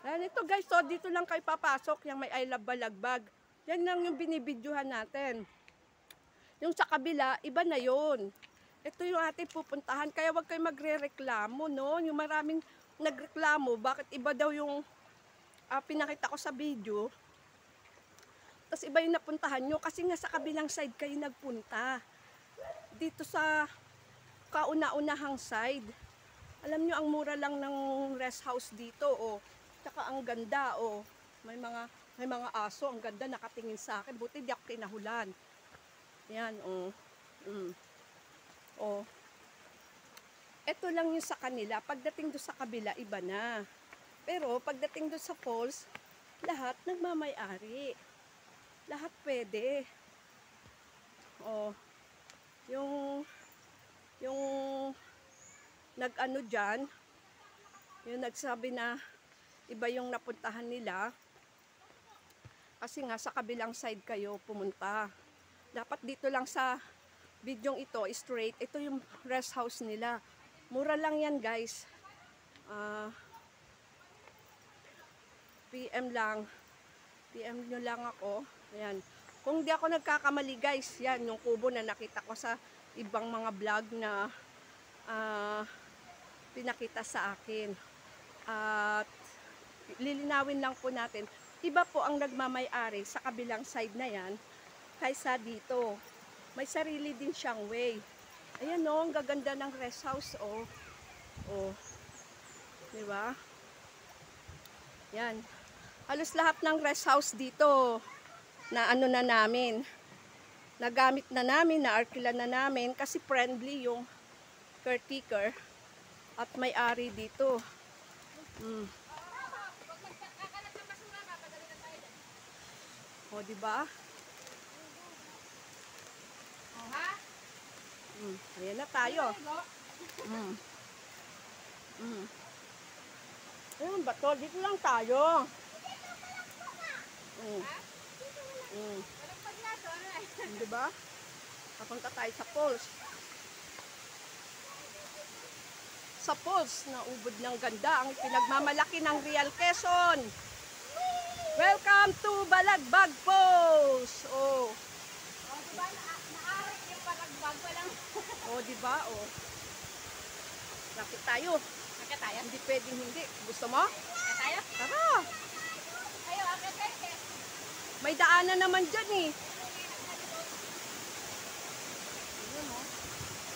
Ayan, ito guys, so dito lang kayo papasok, yung may I Love Balagbag. Yan lang yung binibidyohan natin. Yung sa kabila, iba na yon. Ito yung ating pupuntahan, kaya wag kayo magre-reklamo, no? Yung maraming nagreklamo, bakit iba daw yung pinakita ko sa video. Tapos iba yung napuntahan nyo, kasi nga sa kabilang side kayo nagpunta. Dito sa kauna-unahang side. Alam nyo, ang mura lang ng rest house dito, oh. Tsaka ang ganda, oh. May mga aso, ang ganda, nakatingin sa akin. Buti di ako kinahulan. Yan, oh. Oh. Ito lang yung sa kanila. Pagdating doon sa kabila, iba na. Pero pagdating doon sa falls, lahat nagmamay-ari. Lahat pwede. Oh. Yung nag-ano dyan, yung nagsabi na iba yung napuntahan nila. Kasi nga sa kabilang side kayo pumunta. Dapat dito lang sa videong ito, straight. Ito yung rest house nila. Mura lang yan guys. PM lang. PM nyo lang ako. Ayan. Kung di ako nagkakamali guys, yan yung kubo na nakita ko sa ibang mga vlog na pinakita sa akin. At lilinawin lang po natin, iba po ang nagmamay-ari sa kabilang side na yan kaysa dito. May sarili din siyang way. Ayan o, ang gaganda ng rest house o. O. Diba? Yan. Halos lahat ng rest house dito na ano na namin. Nagamit na namin, na-arkilan na namin kasi friendly yung caretaker at may-ari dito. O, diba? Ayan na tayo. Ayun ba to? Dito lang tayo. Diba? Papunta tayo sa falls. Sa falls na ubod ng ganda ang pinagmamalaki ng Real Quezon. Welcome to Balagbag Falls. Oh. Oh, diba? Naarik yung Balagbag pa lang. Oh, diba? Oh. Lapit tayo. Akit tayo? Hindi pwedeng hindi. Gusto mo? Akit tayo? Tara. Ayaw, akit tayo. May daanan naman dyan eh.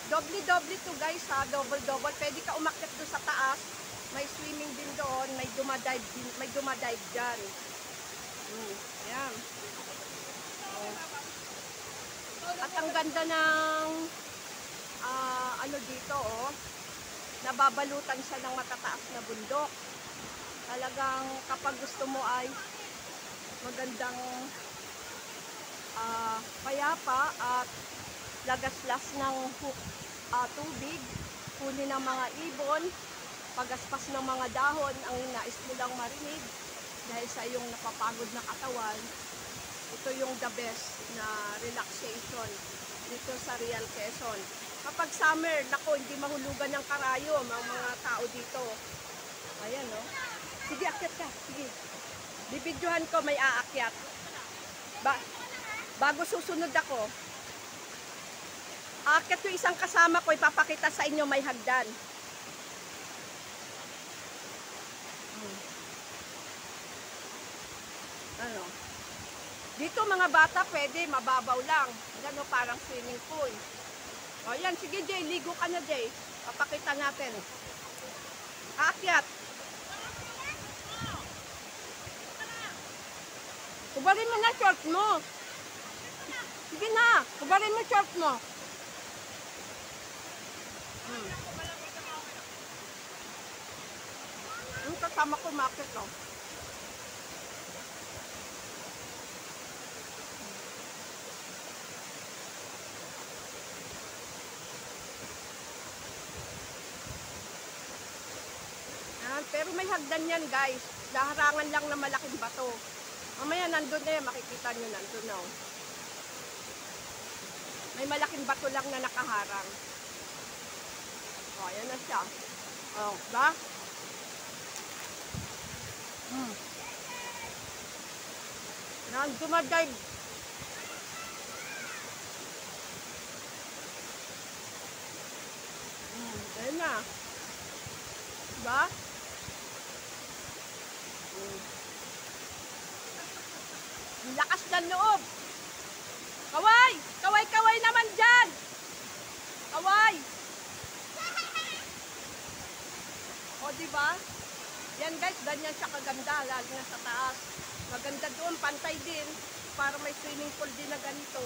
Doble-doble to guys ha. Double-double. Pwede ka umakyat doon sa taas. May swimming din doon. May dumadive dyan. Ayan. Oh. At ang ganda ng ano dito oh. Nababalutan siya ng matataas na bundok. Talagang kapag gusto mo ay magandang payapa at lagaslas ng tubig, huli ng mga ibon, pagaspas ng mga dahon, ang nais mo lang marinig dahil sa iyong napapagod na katawan. Ito yung the best na relaxation dito sa Real Quezon. Kapag summer, nako, hindi mahulugan ng karayom ang mga tao dito. Ayan, no? Sige, akyat ka. Sige. Bibidyohan ko, may aakyat. Bago susunod ako, aakyat yung isang kasama ko, ipapakita sa inyo may hagdan. Ano? Dito mga bata pwede, mababaw lang. Ano, parang swimming pool. O yan, sige Jay, ligo ka na Jay. Papakita natin. Aakyat. Kubarin mo na short mo. Sige na, kubarin mo short mo. Yung kasama ko market oh. Pero may hagdan yan guys. Laharangan lang na malaking bato. Mamaya nandun na yan. Makikita nyo nandun na. Oh. May malaking bato lang na nakaharang. O, ayan na siya. O, ba? Yan, dumadive. Ayun na. Diba? Ang lakas ng loob. Kaway! Kaway-kaway naman dyan! Kaway! O, diba? Yan guys, ganyan siya kaganda, lalo na sa taas. Maganda doon, pantay din. Para may swimming pool din na ganito.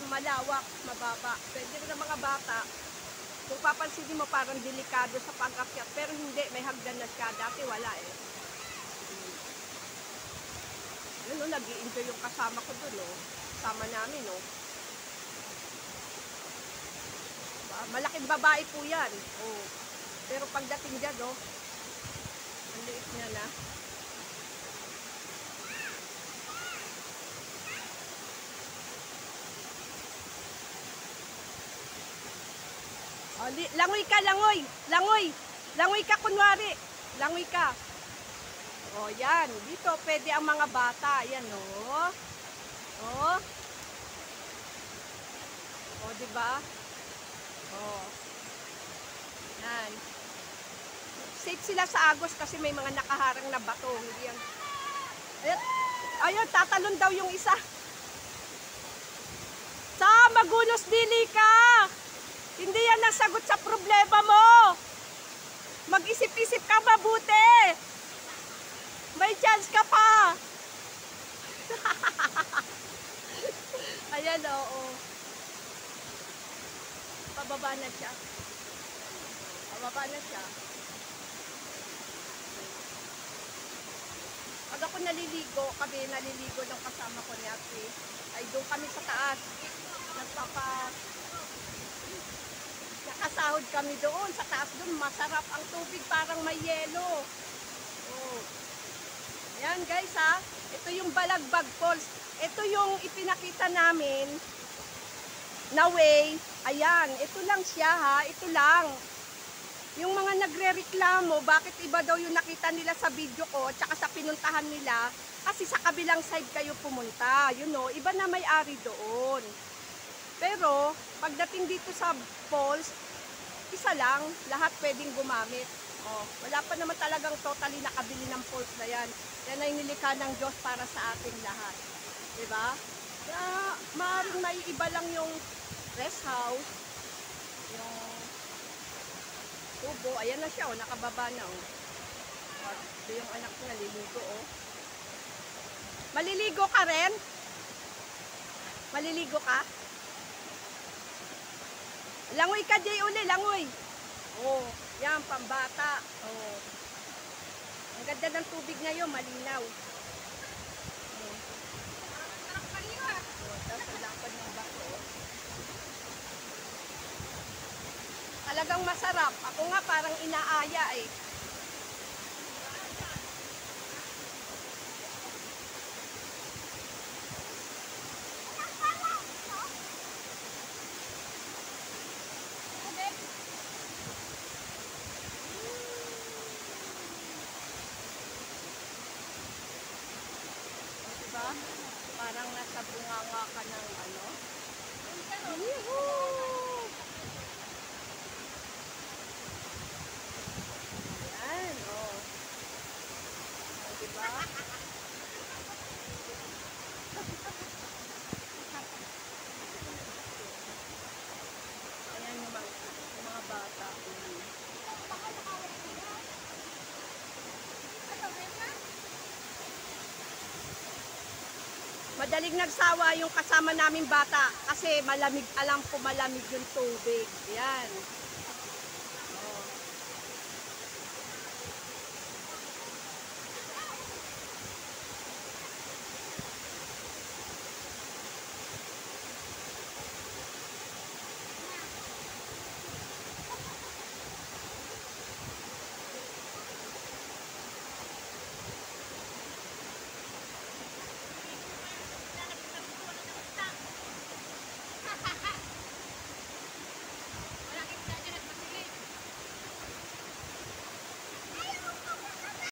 Malawak, mababa. Pwede rin ng mga bata. Kung papansinin mo, parang delikado sa pag-akyat. Pero hindi, may hagdan na siya. Dati wala eh. Yun o, nag-i-enjoy yung kasama ko dun o. Kasama namin o. Malaking babae po yan. O. Pero pagdating dyan o, ang liit niya na. O, langoy ka, langoy! Langoy! Langoy ka kunwari! Langoy ka! O, yan. Dito, pwede ang mga bata. Yan, o. O. O, diba? O. Yan. Safe sila sa agos kasi may mga nakaharang na bato. Hindi yan. Ayun, tatalon daw yung isa. Sa magunos dili ka! Hindi yan ang sagot sa problema mo! Mag-isip-isip ka mabuti! May chance ka pa! Ayan, oo. Pababa na siya. Pababa na siya. Pag ako naliligo, kami naliligo ng kasama ko ni Ate, ay doon kami sa taas. Nakasahod kami doon. Sa taas doon, masarap ang tubig, parang may yelo. Oh. Ayan guys ha, ito yung Balagbag Falls. Ito yung ipinakita namin na way. Ayan, ito lang siya ha, ito lang. Yung mga nagre-reklamo, bakit iba daw yung nakita nila sa video ko, tsaka sa pinuntahan nila, kasi sa kabilang side kayo pumunta. You know, iba na may-ari doon. Pero, pagdating dito sa falls, isa lang, lahat pwedeng gumamit. Oh, wala pa naman talagang totally nakabili ng falls na yan. Yan ay nilikha ng Diyos para sa ating lahat. Diba? Kaya, maaaring may iba lang yung rest house, yung tubo. Ayan na siya, oh, nakababa na. Oh. Ito yung anak ko naliligo. Oh. Maliligo ka rin? Maliligo ka? Langoy ka, Jay, uli, langoy. Oh, yan, pambata. Oh. Ang ganda ng tubig ngayon, malinaw. Oh. Tapos ang lapad ng bato. Talagang masarap. Ako nga parang inaaya eh. Diba? Parang nasa bunganga ka ng ano. Yuhuu! Ayan, oh. Oh, diba? Ayan yung mga bata. Madaling nagsawa yung kasama naming bata kasi malamig, alam ko malamig yung tubig. Yan.